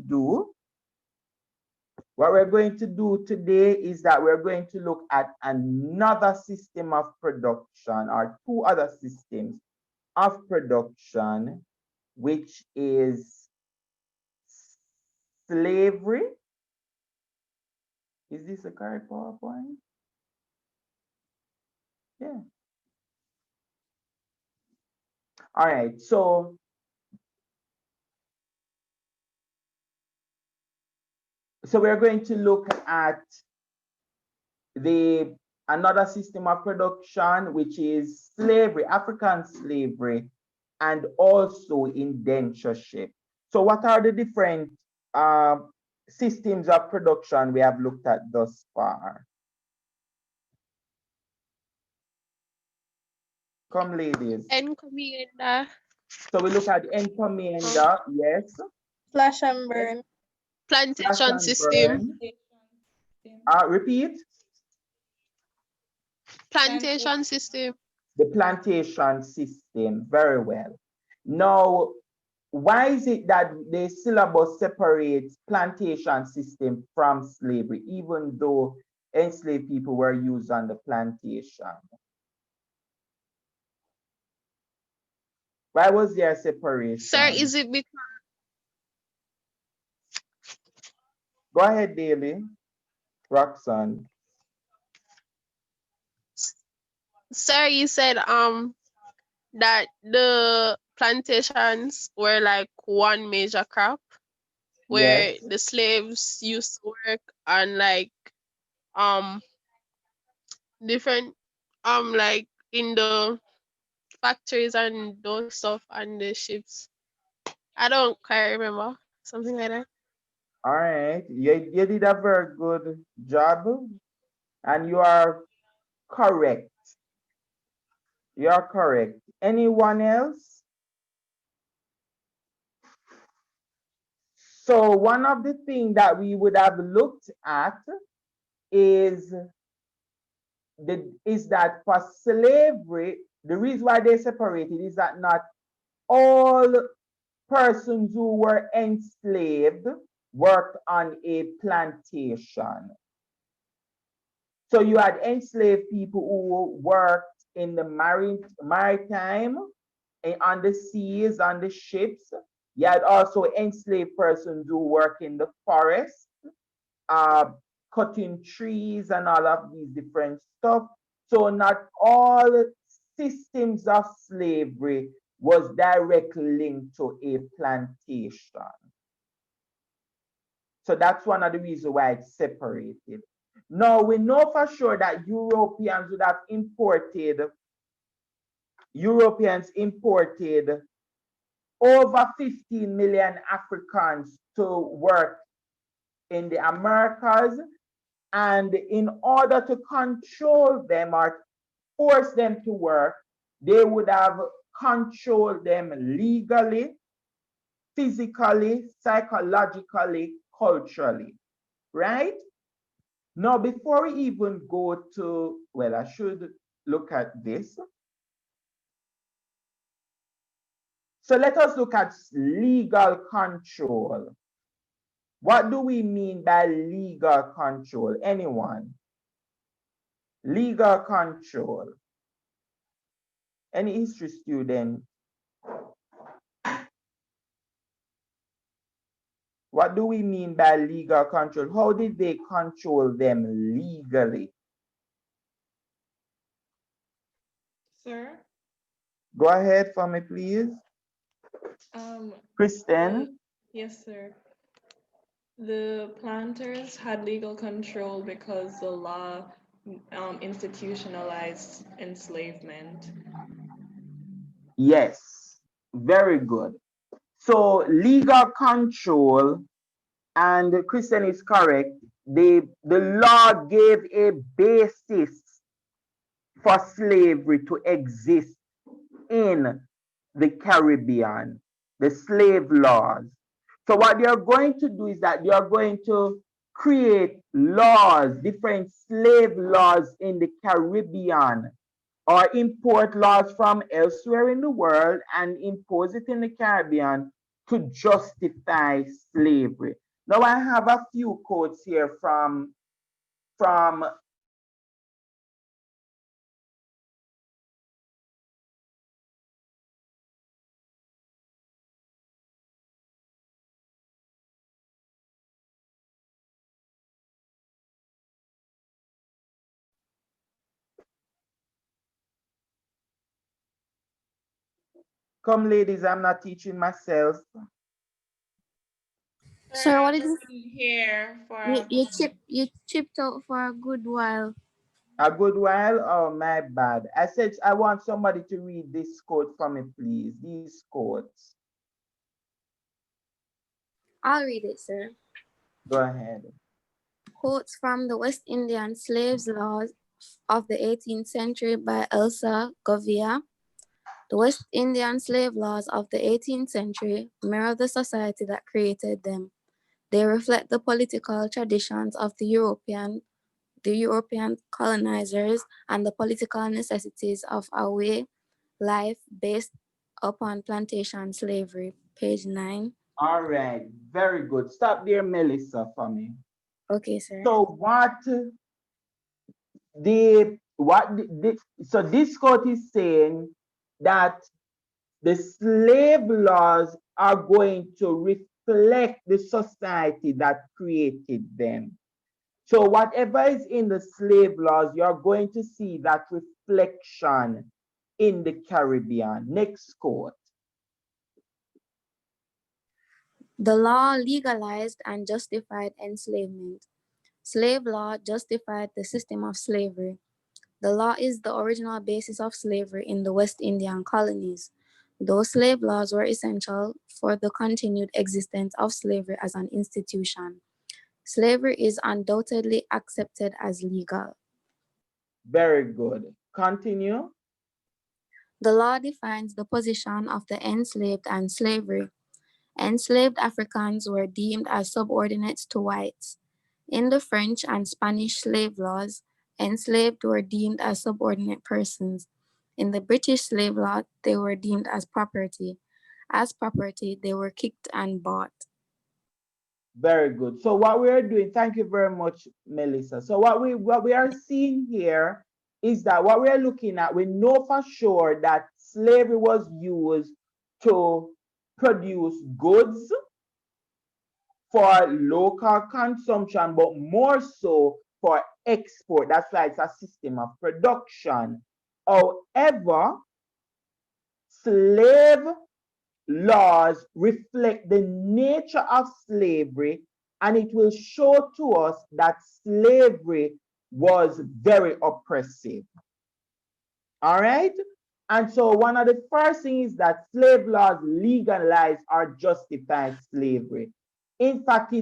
do, what we're going to do today is that we're going to look at another system of production or two other systems of production, which is slavery. Is this a correct PowerPoint? Yeah. All right. So we're going to look at the another system of production, which is slavery, African slavery, and also indentureship. So what are the different systems of production we have looked at thus far? Come, ladies. Encomienda. So we look at encomienda, yes. Flash and burn. Slash Plantation and system. burn. Repeat. Plantation system. The plantation system. Very well. Now, why is it that the syllabus separates plantation system from slavery, even though enslaved people were used on the plantation? Why was there a separation? Sir, is it because Go ahead, Daly. Roxanne. sir, you said that the plantations were like one major crop where Yes. the slaves used to work on like um different like in the factories and those stuff and the ships. I don't quite remember. Something like that. All right. You did a very good job, and you are correct. You are correct. Anyone else? So one of the things that we would have looked at is that for slavery, the reason why they separated is that not all persons who were enslaved worked on a plantation. So you had enslaved people who worked in the maritime, on the seas, on the ships. You had also enslaved persons who work in the forest, uh, cutting trees and all of these different stuff. So not all systems of slavery was directly linked to a plantation. So that's one of the reasons why it's separated. Now we know for sure that Europeans imported over 15 million Africans to work in the Americas. And in order to control them or force them to work, they would have controlled them legally, physically, psychologically, culturally, right? Now, before we even go to, well, I should look at this. So let us look at legal control. What do we mean by legal control? Anyone? Legal control. Any history student? What do we mean by legal control? How did they control them legally? Sir? Go ahead for me, please. Kristen? Yes, sir. The planters had legal control because the law institutionalized enslavement. Yes, very good. So legal control, and Kristen is correct, the law gave a basis for slavery to exist in the Caribbean, the slave laws. So what they are going to do is that they are going to create laws, different slave laws in the Caribbean, or import laws from elsewhere in the world and impose it in the Caribbean to justify slavery. Now I have a few quotes here from come ladies, I'm not teaching myself. Sir, I what did wasn't here for a you chipped out for a good while. A good while? Oh, my bad. I said I want somebody to read this quote for me, please. These quotes. I'll read it, sir. Go ahead. Quotes from the West Indian slaves laws of the 18th century by Elsa Govia. The West Indian slave laws of the 18th century mirror the society that created them. They reflect the political traditions of the European colonizers and the political necessities of a way life based upon plantation slavery. Page 9. All right. Very good. Stop there, Melissa, for me. Okay, sir. So so this quote is saying that the slave laws are going to reflect the society that created them. So whatever is in the slave laws, you're going to see that reflection in the Caribbean. Next quote. The law legalized and justified enslavement. Slave law justified the system of slavery. The law is the original basis of slavery in the West Indian colonies. Those slave laws were essential for the continued existence of slavery as an institution. Slavery is undoubtedly accepted as legal. Very good. Continue. The law defines the position of the enslaved and slavery. Enslaved Africans were deemed as subordinates to whites. In the French and Spanish slave laws, enslaved were deemed as subordinate persons. In the British slave law, they were deemed as property. As property, they were kicked and bought. Very good. So what we are doing, thank you very much, Melissa. So what we are seeing here is that what we are looking at, we know for sure that slavery was used to produce goods for local consumption, but more so for export. That's why it's a system of production. However, slave laws reflect the nature of slavery, and it will show to us that slavery was very oppressive. All right? And so one of the first things is that slave laws legalize or justify slavery. In fact,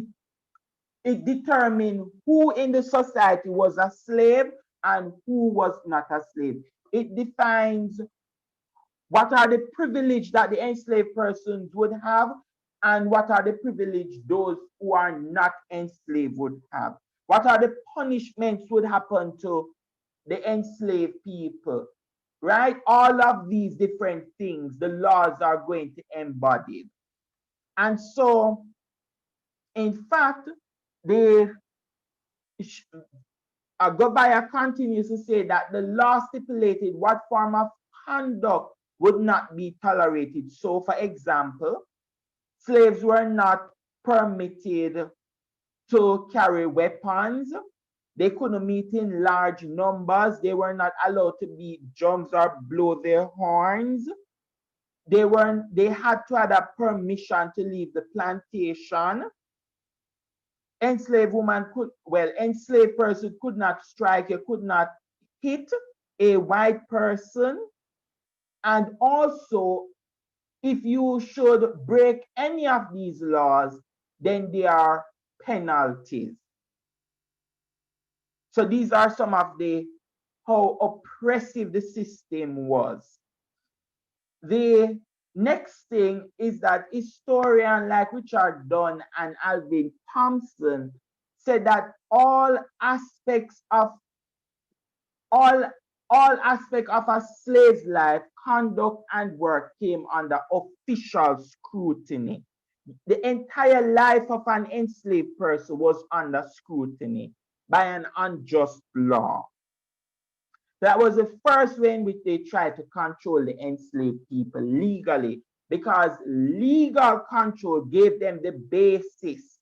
it determined who in the society was a slave and who was not a slave. It defines what are the privileges that the enslaved persons would have, and what are the privileges those who are not enslaved would have? What are the punishments would happen to the enslaved people? Right? All of these different things, the laws are going to embody. And so, in fact, the Gobaya continues to say that the law stipulated what form of conduct would not be tolerated. So, for example, slaves were not permitted to carry weapons. They couldn't meet in large numbers. They were not allowed to beat drums or blow their horns. They had to have a permission to leave the plantation. Enslaved person could not strike, you could not hit a white person. And also, if you should break any of these laws, then there are penalties. So these are some of the how oppressive the system was. The next thing is that historians like Richard Dunn and Alvin Thompson said that all all aspects of a slave's life, conduct and work came under official scrutiny. The entire life of an enslaved person was under scrutiny by an unjust law. That was the first way in which they tried to control the enslaved people legally, because legal control gave them the basis,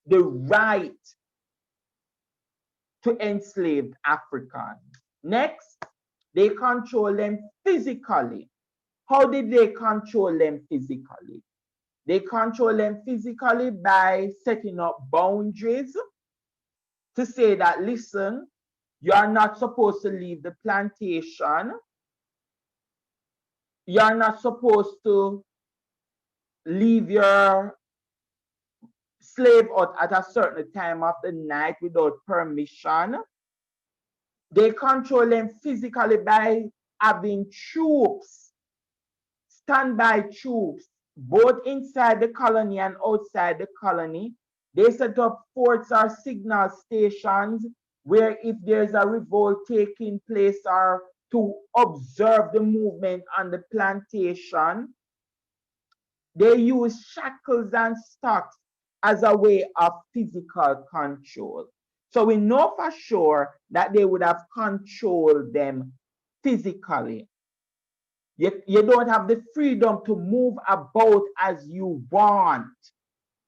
the right to enslave Africans. Next, they control them physically. How did they control them physically? They control them physically by setting up boundaries to say that, listen, you are not supposed to leave the plantation. You are not supposed to leave your slave out at a certain time of the night without permission. They control them physically by having troops, standby troops, both inside the colony and outside the colony. They set up forts or signal stations where if there's a revolt taking place or to observe the movement on the plantation, they use shackles and stocks as a way of physical control. So we know for sure that they would have controlled them physically. You don't have the freedom to move about as you want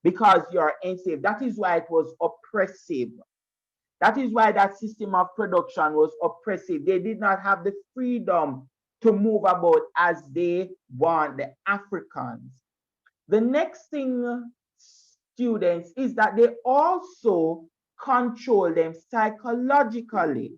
because you're enslaved. That is why it was oppressive. That is why that system of production was oppressive. They did not have the freedom to move about as they want, the Africans. The next thing, students, is that they also control them psychologically.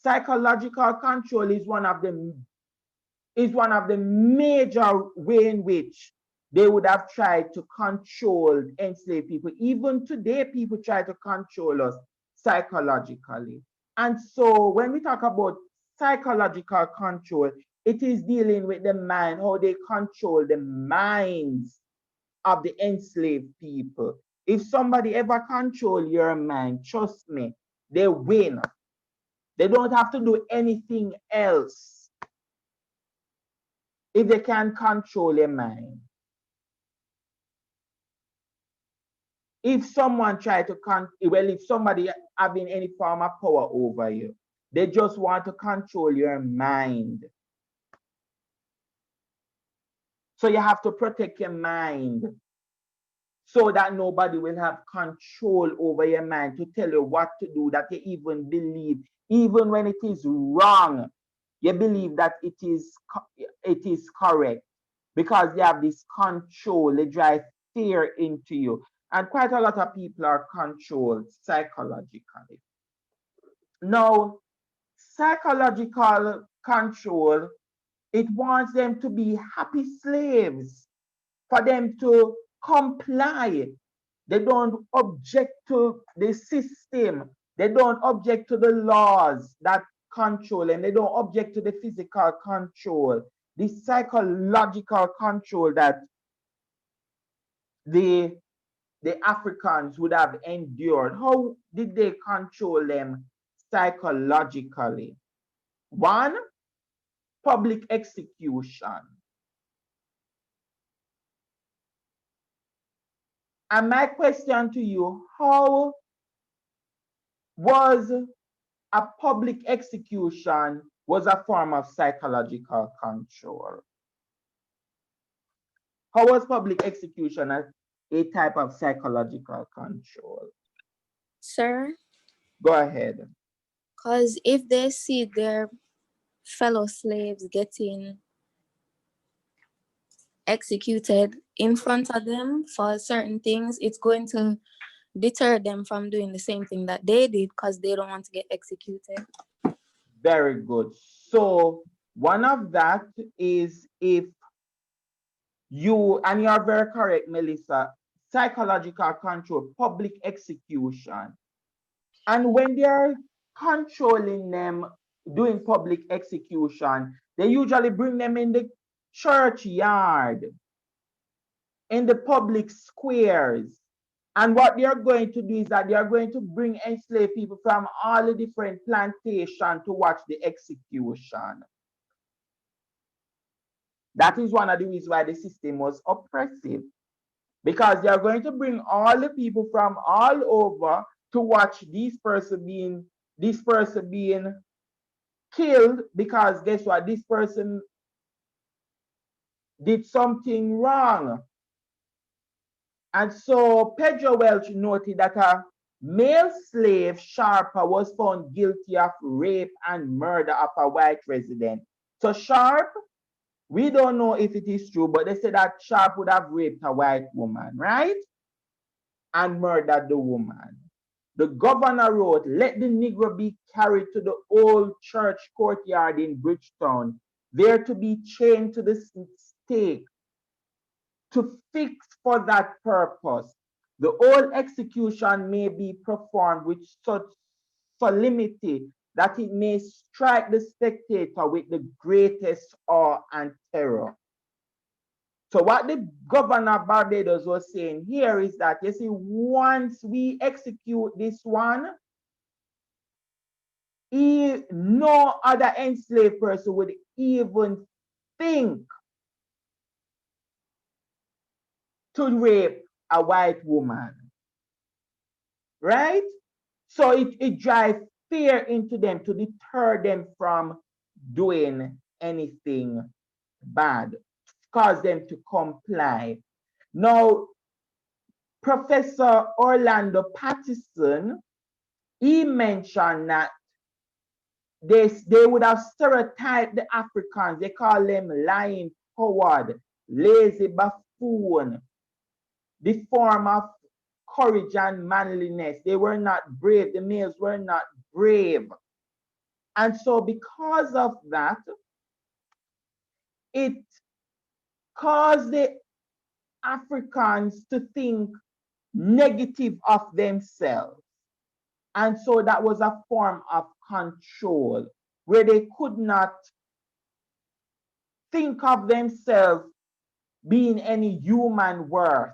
Psychological control is one of the major way in which they would have tried to control enslaved people. Even today, people try to control us psychologically. And so when we talk about psychological control, it is dealing with the mind, how they control the minds of the enslaved people. If somebody ever control your mind, trust me, they win. They don't have to do anything else if they can control your mind. If someone try to if somebody having any form of power over you, they just want to control your mind. So you have to protect your mind so that nobody will have control over your mind to tell you what to do, that you even believe, even when it is wrong, you believe that it is correct because you have this control, they drive fear into you. And quite a lot of people are controlled psychologically. Now, psychological control, it wants them to be happy slaves, for them to comply. They don't object to the system. They don't object to the laws that control them. They don't object to the physical control, the psychological control that the Africans would have endured. How did they control them psychologically? One, public execution. And my question to you, how was a public execution was a form of psychological control? How was public execution a type of psychological control? Sir, Go ahead. because if they see their fellow slaves getting executed in front of them for certain things, it's going to deter them from doing the same thing that they did because they don't want to get executed. Very good. So one of that is if you, and you are very correct, Melissa, psychological control, public execution. And when they're controlling them, doing public execution, they usually bring them in the churchyard, in the public squares. And what they are going to do is that they are going to bring enslaved people from all the different plantations to watch the execution. That is one of the reasons why the system was oppressive. because they are going to bring all the people from all over to watch this person being killed, because guess what? This person did something wrong. And so Pedro Welch noted that a male slave, Sharper, was found guilty of rape and murder of a white resident. So Sharp, we don't know if it is true, but they say that Sharp would have raped a white woman, right? And murdered the woman. The governor wrote, let the Negro be carried to the old church courtyard in Bridgetown, there to be chained to the stake, to fix for that purpose. The whole execution may be performed with such solemnity that it may strike the spectator with the greatest awe and terror. So what the governor of Barbados was saying here is that, you see, once we execute this one, no other enslaved person would even think to rape a white woman, right? So it drives fear into them to deter them from doing anything bad, cause them to comply. Now, Professor Orlando Pattison, he mentioned that they would have stereotyped the Africans. They call them lying coward, lazy buffoon, the form of courage and manliness. They were not brave. The males were not brave. And so because of that, it caused the Africans to think negative of themselves. And so that was a form of control where they could not think of themselves being any human worth.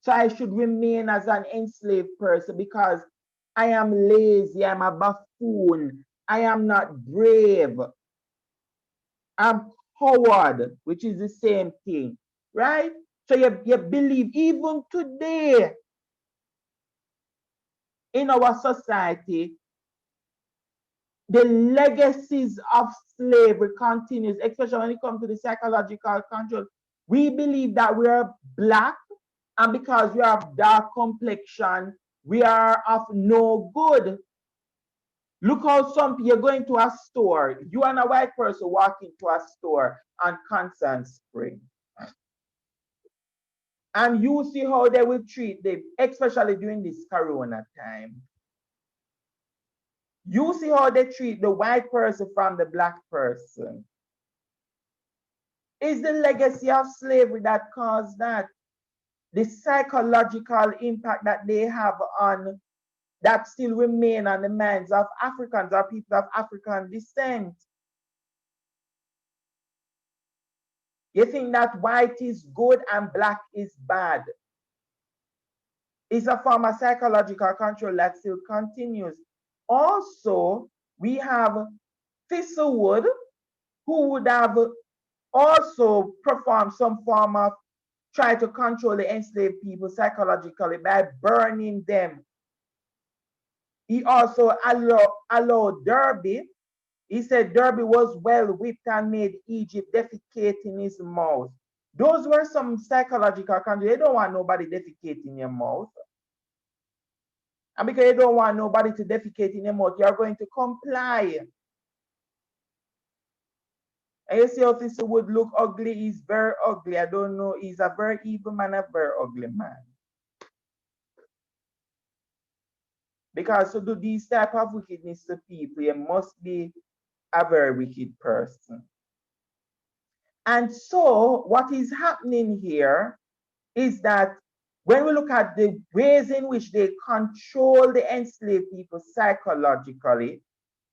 So I should remain as an enslaved person because I am lazy, I'm a buffoon, I am not brave, I'm coward, which is the same thing, right? So you believe even today in our society, the legacies of slavery continues, especially when it comes to the psychological control. We believe that we are black, and because we have dark complexion, we are of no good. Look how you're going to a store, you and a white person walk into a store on Constant Spring, and you see how they will treat them, especially during this corona time. You see how they treat the white person from the black person. It's the legacy of slavery that caused that. The psychological impact that they have on, that still remain on the minds of Africans or people of African descent. You think that white is good and black is bad. It's a form of psychological control that still continues. Also, we have Thistlewood, who would have also performed some form of try to control the enslaved people psychologically by burning them. He also allowed Derby. He said Derby was well whipped and made Egypt defecate in his mouth. Those were some psychological control. They don't want nobody defecate in your mouth. And because you don't want nobody to defecate in your mouth, you're going to comply. And you see how this would look ugly. He's very ugly. I don't know. He's a very evil man, a very ugly man. Because to do these type of wickedness to people, you must be a very wicked person. And so what is happening here is that when we look at the ways in which they control the enslaved people psychologically,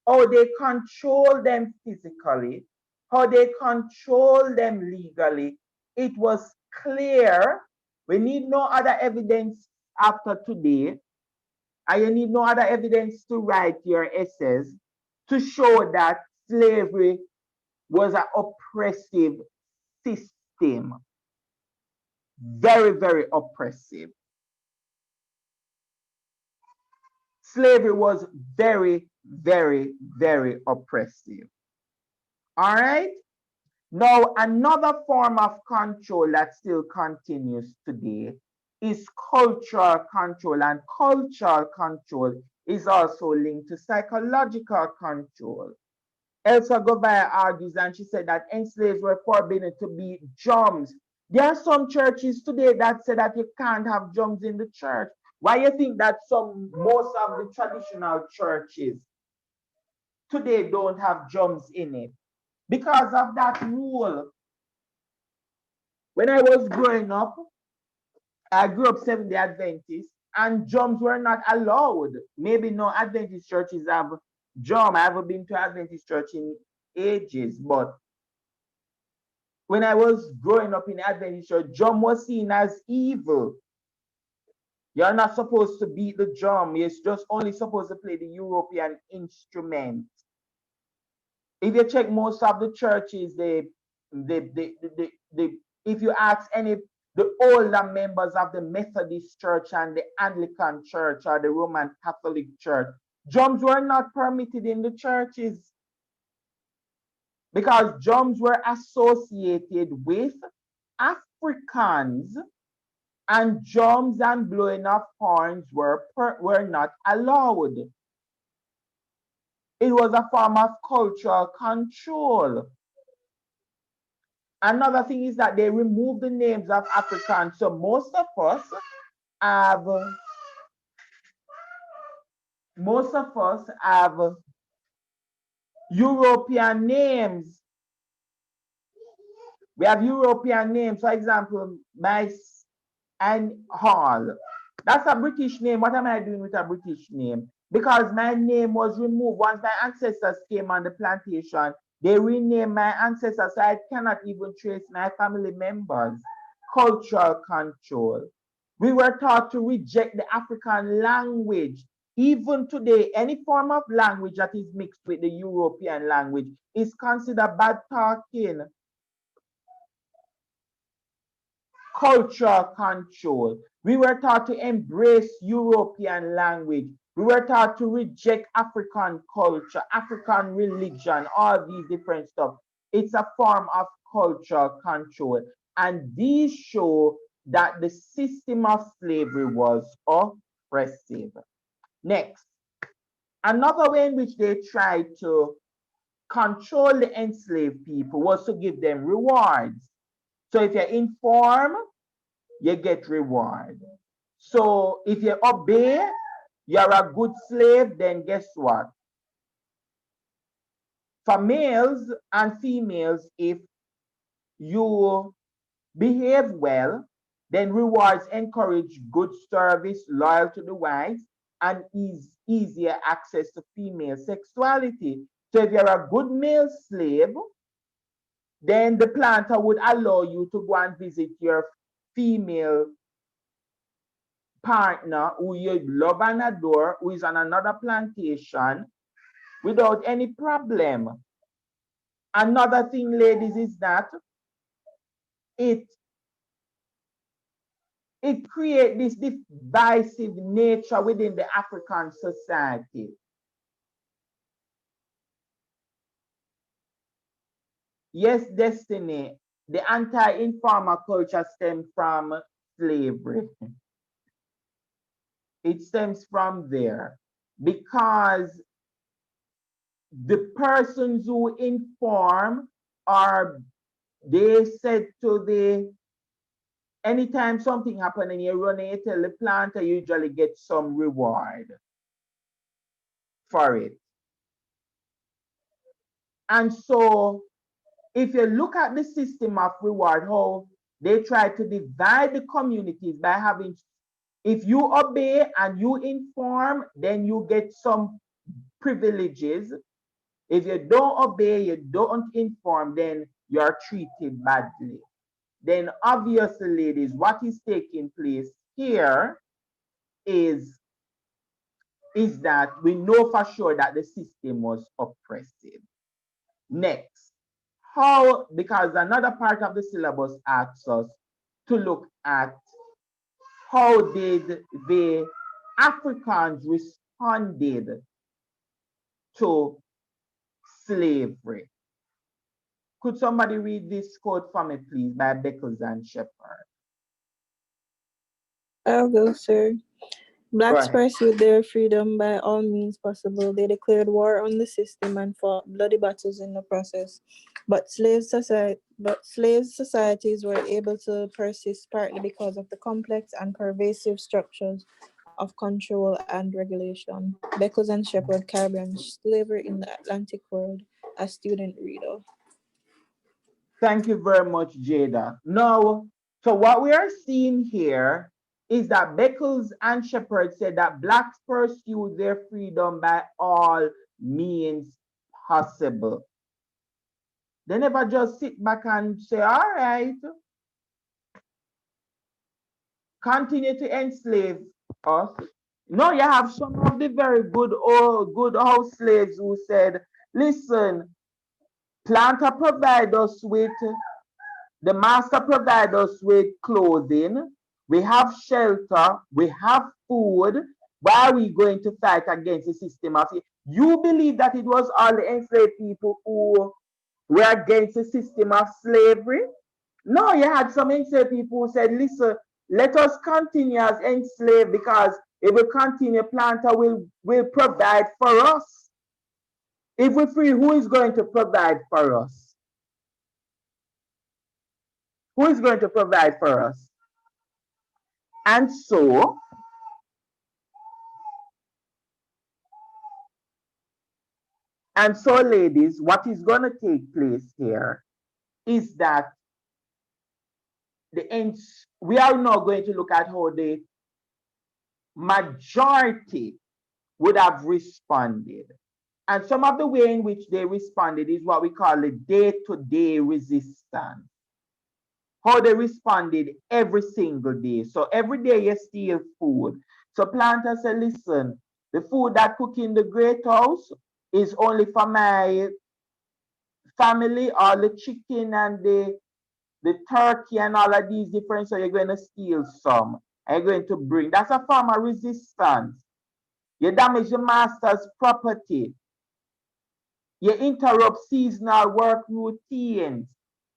how they control them physically, how they control them legally, it was clear. We need no other evidence after today, and you need no other evidence to write your essays to show that slavery was an oppressive system. very, very oppressive. Slavery was very, very, very oppressive. All right? Now, another form of control that still continues today is cultural control, and cultural control is also linked to psychological control. Elsa Govaya argues, and she said that enslaved were forbidden to be drums. There are some churches today that say that you can't have drums in the church. Why you think that most of the traditional churches today don't have drums in it? Because of that rule. When I was growing up, I grew up Seventh-day Adventist, and drums were not allowed. Maybe no Adventist churches have drum. I haven't been to Adventist church in ages, but when I was growing up in Adventist church, drum was seen as evil. You're not supposed to beat the drum. You're just only supposed to play the European instrument. If you check most of the churches, they if you ask any the older members of the Methodist Church and the Anglican Church or the Roman Catholic Church, drums were not permitted in the churches because drums were associated with Africans, and drums and blowing of horns were not allowed. It was a form of cultural control. Another thing is that they removed the names of Africans. So most of us have European names. We have European names. For example, Mice and Hall. That's a British name. What am I doing with a British name? Because my name was removed. Once my ancestors came on the plantation, they renamed my ancestors, so I cannot even trace my family members. Cultural control. We were taught to reject the African language. Even today, any form of language that is mixed with the European language is considered bad talking. Cultural control. We were taught to embrace European language. We were taught to reject African culture, African religion, all these different stuff. It's a form of cultural control. And these show that the system of slavery was oppressive. Next, another way in which they tried to control the enslaved people was to give them rewards. So if you inform, you get reward. So if you obey, you're a good slave, then guess what? For males and females, if you behave well, then rewards encourage good service, loyal to the whites, and easier access to female sexuality. So if you're a good male slave, then the planter would allow you to go and visit your female partner who you love and adore, who is on another plantation without any problem. Another thing, ladies, is that it creates this divisive nature within the African society. Yes, Destiny, the anti-informer culture stems from slavery. It stems from there because the persons who inform are, they said to the, anytime something happens and you run and you tell the planter, you usually get some reward for it. And so if you look at the system of reward, how they try to divide the communities by having, if you obey and you inform, then you get some privileges. If you don't obey, you don't inform, then you're treated badly. Then obviously, ladies, what is taking place here is that we know for sure that the system was oppressive. Next, how, because another part of the syllabus asks us to look at how did the Africans responded to slavery. Could somebody read this quote for me, please, by Beckles and Shepherd? I'll go, sir. Go Blacks ahead. pursued their freedom by all means possible. They declared war on the system and fought bloody battles in the process. But slave societies were able to persist partly because of the complex and pervasive structures of control and regulation. Beckles and Shepherd, Caribbean Slavery in the Atlantic World, a student reader. Thank you very much, Jada. Now, so what we are seeing here is that Beckles and Shepherd said that blacks pursued their freedom by all means possible. They never just sit back and say, all right, continue to enslave us. No, you have some of the very good house slaves who said, listen, planter provide us with, the master provide us with clothing, we have shelter, we have food. Why are we going to fight against the system of it? You believe that it was all the enslaved people who were against the system of slavery? No, you had some enslaved people who said, listen, let us continue as enslaved because if we continue, planter will provide for us. If we're free, who is going to provide for us? Who is going to provide for us? And so, ladies, what is going to take place here is that we are now going to look at how the majority would have responded. And some of the way in which they responded is what we call the day-to-day resistance. How they responded every single day. So every day you steal food. So planters say, listen, the food that cook in the great house is only for my family, or the chicken and the turkey and all of these different, so you're going to steal some. And you're going to bring. That's a form of resistance. You damage the master's property. You interrupt seasonal work routines.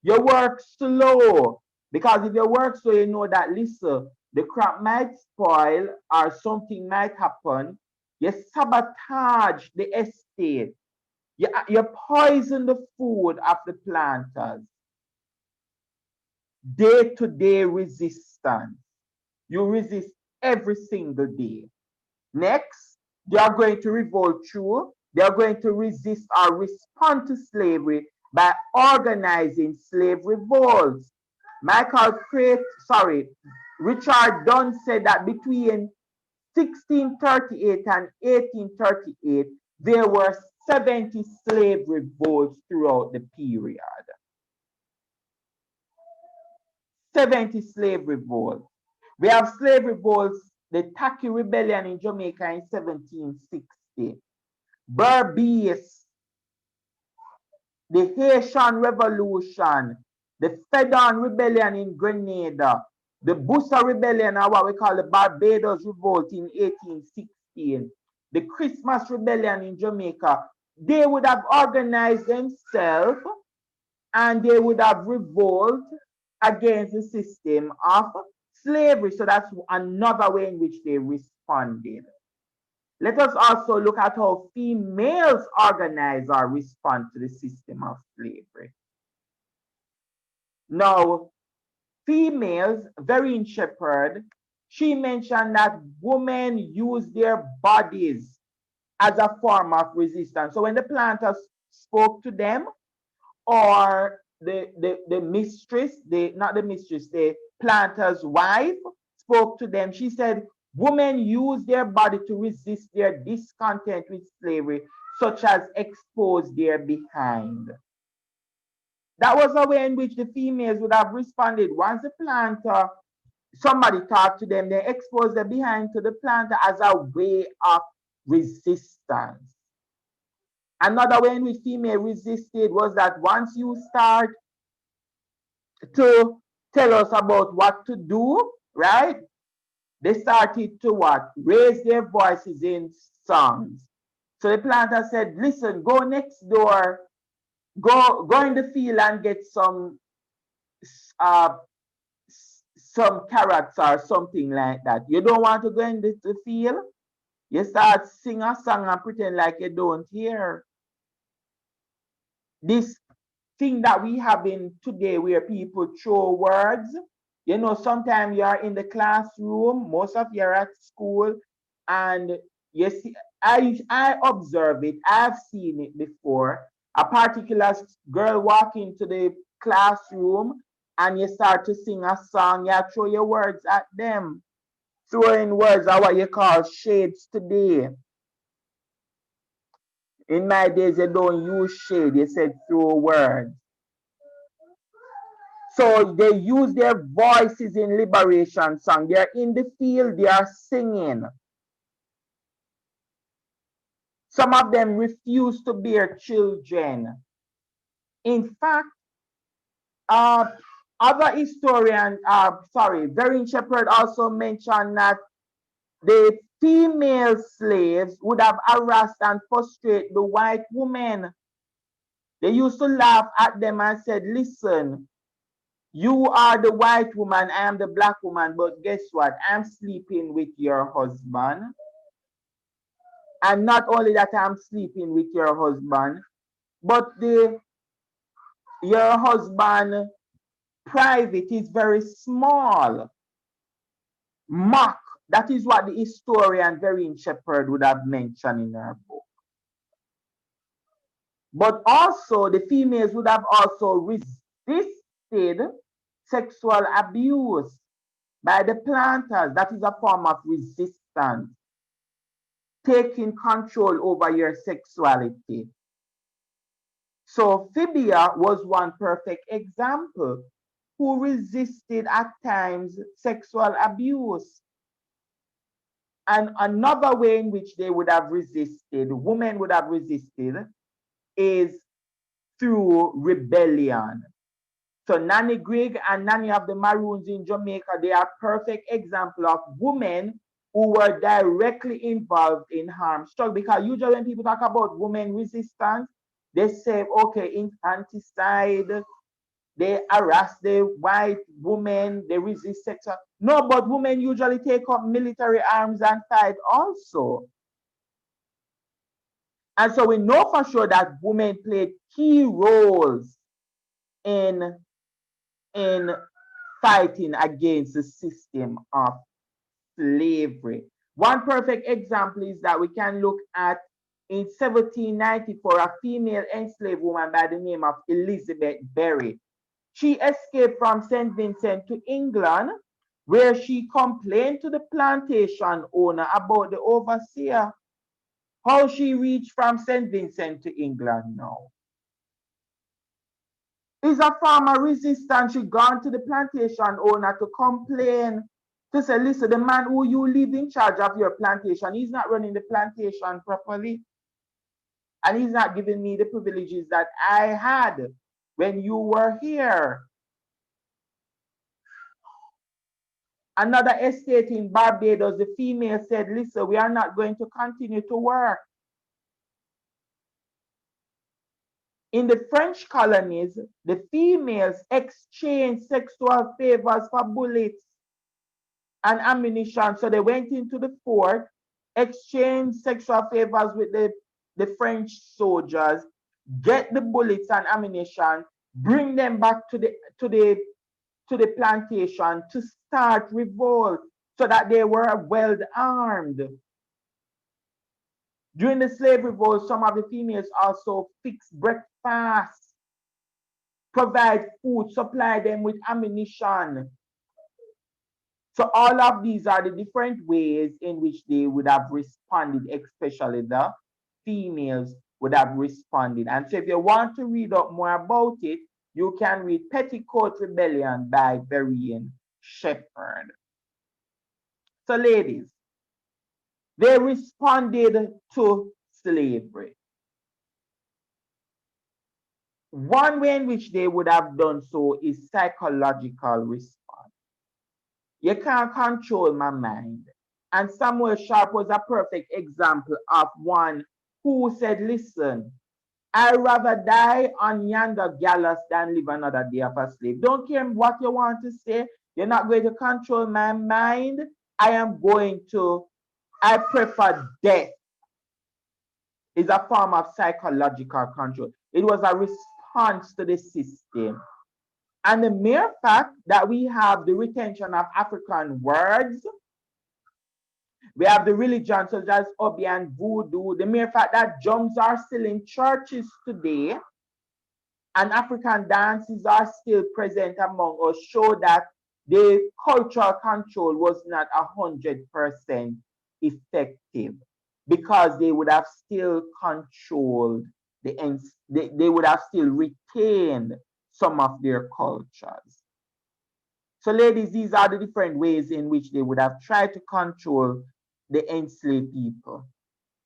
You work slow. Because if you work slow, you know that, listen, the crop might spoil or something might happen. You sabotage the estate. You poison the food of the planters. Day-to-day resistance. You resist every single day. Next, they are going to revolt through. They are going to resist or respond to slavery by organizing slave revolts. Richard Dunn said that between 1638 and 1838, there were 70 slave revolts throughout the period. 70 slave revolts. We have slave revolts, the Taki Rebellion in Jamaica in 1760, Berbice, the Haitian Revolution, the Fedon Rebellion in Grenada, the Bussa Rebellion, or what we call the Barbados Revolt in 1816, the Christmas Rebellion in Jamaica. They would have organized themselves and they would have revolted against the system of slavery. So that's another way in which they responded. Let us also look at how females organize or respond to the system of slavery. Now, females, Vereen Shepherd, she mentioned that women use their bodies as a form of resistance. So when the planters spoke to them, or the mistress, not the mistress, the planter's wife spoke to them, she said, women use their body to resist their discontent with slavery, such as expose their behind. That was a way in which the females would have responded. Once the planter, somebody talked to them, they exposed their behind to the planter as a way of resistance. Another way in which female resisted was that once you start to tell us about what to do, right? They started to what? Raise their voices in songs. So the planter said, listen, go next door, go in the field and get uh, some carrots or something like that. You don't want to go in the field? You start sing a song and pretend like you don't hear. This thing that we have in today where people throw words, you know, sometimes you are in the classroom, most of you are at school, and you see, I observe it, I've seen it before. A particular girl walk into the classroom and you start to sing a song, you throw your words at them. Throwing words are what you call shades today. In my days, you don't use shade, you said throw words. So they use their voices in liberation song. They're in the field, they are singing. Some of them refuse to bear children. In fact, other historians, Vernon Shepherd also mentioned that the female slaves would have harassed and frustrated the white women. They used to laugh at them and said, listen, you are the white woman, I am the black woman, but guess what? I'm sleeping with your husband. And not only that I'm sleeping with your husband, but your husband private is very small. Mock. That is what the historian Vernon Shepherd would have mentioned in her book. But also the females would have also resisted sexual abuse by the planters. That is a form of resistance. Taking control over your sexuality. So Phibia was one perfect example who resisted at times sexual abuse. And another way in which they would have resisted, women would have resisted, is through rebellion. So Nanny Grigg and Nanny of the Maroons in Jamaica, they are perfect example of women who were directly involved in harm struggle. Because usually when people talk about women resistance, they say, okay, infanticide, they harass the white woman, they resist sexual. No, but women usually take up military arms and fight also. And so we know for sure that women played key roles in fighting against the system of slavery. One perfect example is that we can look at in 1794, a female enslaved woman by the name of Elizabeth Berry. She escaped from St. Vincent to England, where she complained to the plantation owner about the overseer. How she reached from St. Vincent to England now? Is a farmer resistant? She gone to the plantation owner to complain, to say, listen, the man who you leave in charge of your plantation, he's not running the plantation properly. And he's not giving me the privileges that I had when you were here. Another estate in Barbados, the female said, listen, we are not going to continue to work. In the French colonies, the females exchanged sexual favors for bullets and ammunition. So they went into the fort, exchanged sexual favors with the French soldiers, get the bullets and ammunition, bring them back to the plantation to start revolt so that they were well armed. During the slave revolt, some of the females also fixed breakfast, provide food, supply them with ammunition. So all of these are the different ways in which they would have responded, especially the females would have responded. And so if you want to read up more about it, you can read Petticoat Rebellion by Vernon Shepherd. So ladies, they responded to slavery. one way in which they would have done so is psychological response. You can't control my mind. And Samuel Sharp was a perfect example of one who said, listen, I'd rather die on yonder gallows than live another day of a slave. Don't care what you want to say. You're not going to control my mind. I prefer death. It's a form of psychological control. It was a response to the system. And the mere fact that we have the retention of African words, we have the religion such as Obi and Voodoo, the mere fact that drums are still in churches today and African dances are still present among us show that the cultural control was not 100% effective, because they would have still controlled they would have still retained some of their cultures. So ladies, these are the different ways in which they would have tried to control the enslaved people.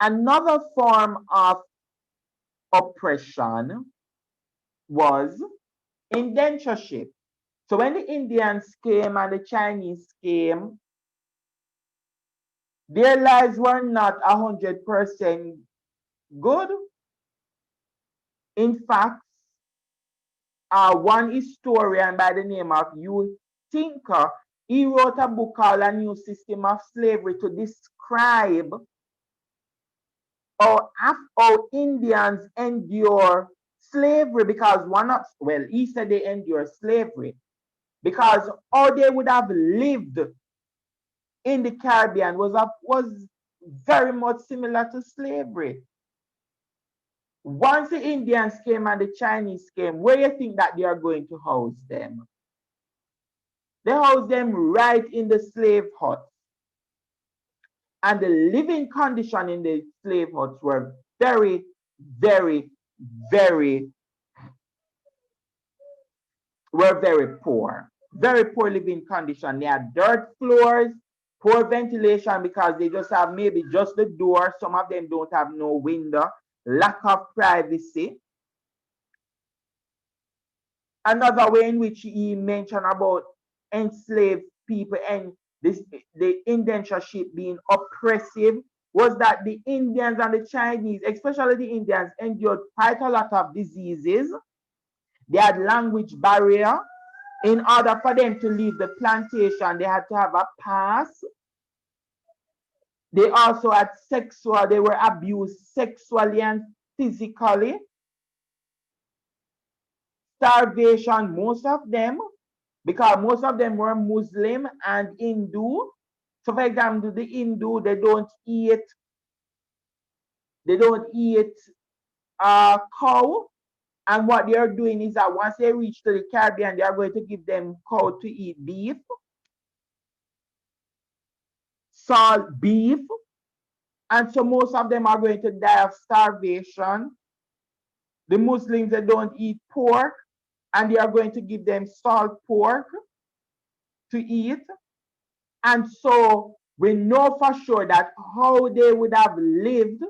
Another form of oppression was indentureship. So when the Indians came and the Chinese came, their lives were not 100% good. In fact, one historian by the name of Hugh Tinker, he wrote a book called A New System of Slavery to describe how Indians endure slavery, because he said they endure slavery because how they would have lived in the Caribbean was very much similar to slavery. Once the Indians came and the Chinese came, where do you think that they are going to house them? They house them right in the slave huts. And the living condition in the slave huts were very, very, very poor. Very poor living condition. They had dirt floors, poor ventilation because they just have maybe just the door. Some of them don't have no window. Lack of privacy. Another way in which he mentioned about enslaved people and the indentureship being oppressive was that the Indians and the Chinese, especially the Indians, endured quite a lot of diseases. They had language barrier. In order for them to leave the plantation, they had to have a pass. They also had they were abused sexually and physically. Starvation, most of them, because most of them were Muslim and Hindu. So for example, the Hindu, they don't eat cow. And what they are doing is that once they reach to the Caribbean, they are going to give them cow to eat beef, salt beef. And so most of them are going to die of starvation. The Muslims, they don't eat pork, and they are going to give them salt pork to eat. And so we know for sure that how they would have lived,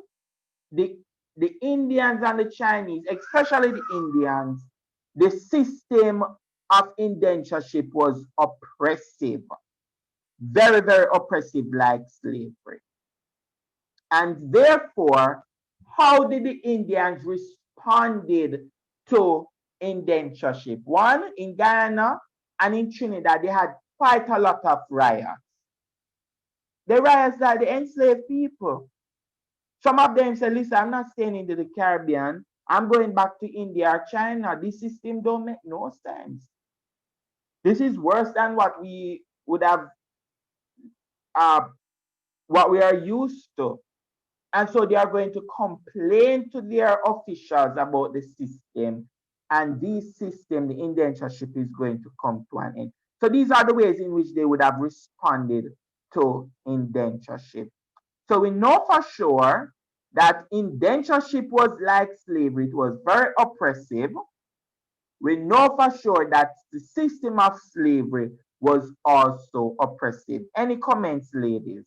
the Indians and the Chinese, especially the Indians, the system of indentureship was oppressive. Very, very oppressive, like slavery. And therefore, how did the Indians responded to indentureship? One, in Guyana and in Trinidad, they had quite a lot of riots. The riots that the enslaved people. Some of them said, listen, I'm not staying into the Caribbean. I'm going back to India or China. This system don't make no sense. This is worse than what we would have, what we are used to. And so they are going to complain to their officials about the system. And this system, the indentureship, is going to come to an end. So these are the ways in which they would have responded to indentureship. So we know for sure that indentureship was like slavery. It was very oppressive. We know for sure that the system of slavery was also oppressive. Any comments, ladies?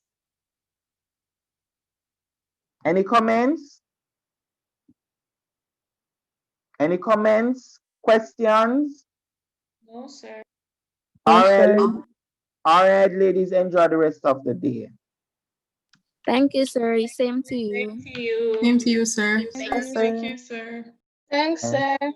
Any comments? Any comments, questions? No, sir. No, All right, sir. all right, ladies, enjoy the rest of the day. Thank you, sir. Same to you. Thank you. Same to you, sir. Thank you, sir. Thanks, Eh, sir.